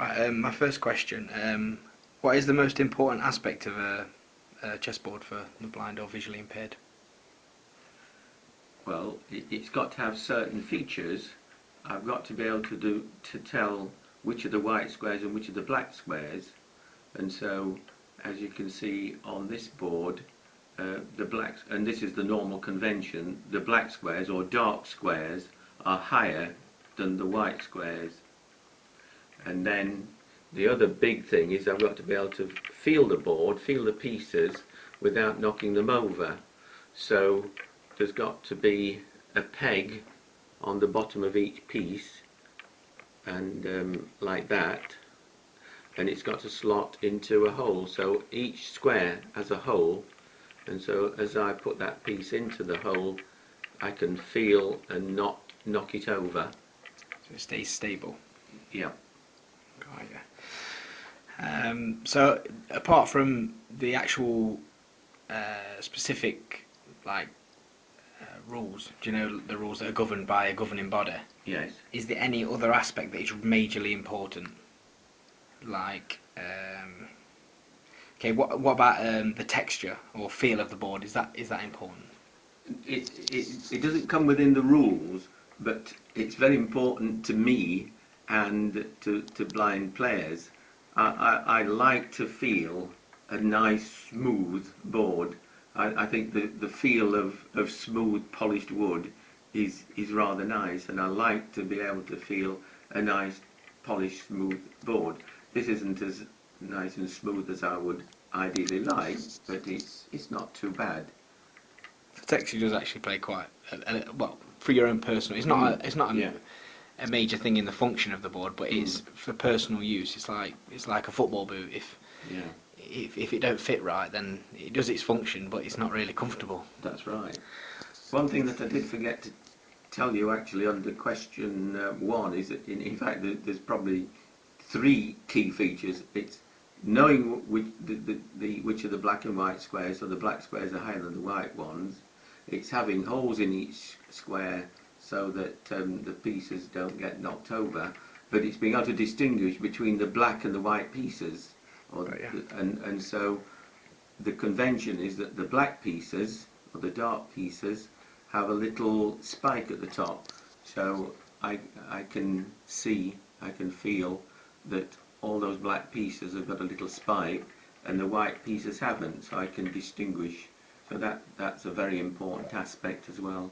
Right, my first question, what is the most important aspect of a chessboard for the blind or visually impaired? Well, it's got to have certain features. I've got to be able to tell which are the white squares and which are the black squares. And so, as you can see on this board, the blacks, and this is the normal convention, the black squares or dark squares are higher than the white squares. And then the other big thing is I've got to be able to feel the board, feel the pieces without knocking them over. So there's got to be a peg on the bottom of each piece, and like that, and it's got to slot into a hole, so each square has a hole, and so as I put that piece into the hole I can feel and not knock it over. So it stays stable. Yeah. Right, yeah. So apart from the actual specific like rules, do you know the rules that are governed by a governing body? Yes. Is there any other aspect that is majorly important? Like, okay, what about the texture or feel of the board? Is that important? It doesn't come within the rules, but it's very important to me and to blind players. I like to feel a nice smooth board. I think the feel of smooth polished wood is rather nice, and I like to be able to feel a nice polished smooth board. This isn't as nice and smooth as I would ideally like, but it's not too bad. The texture does actually play quite well for your own personal. It's not Yeah. a major thing in the function of the board, but it's for personal use. It's like a football boot. Yeah, If it don't fit right, then it does its function, but it's not really comfortable. that's right. One thing that I did forget to tell you actually under question one is that in fact there's probably three key features. It's knowing which are the black and white squares, so the black squares are higher than the white ones. It's having holes in each square so that the pieces don't get knocked over, but it's being able to distinguish between the black and the white pieces. Right, yeah. And so the convention is that the black pieces or the dark pieces have a little spike at the top, so I can see, I can feel that all those black pieces have got a little spike and the white pieces haven't, so I can distinguish. So that's a very important aspect as well.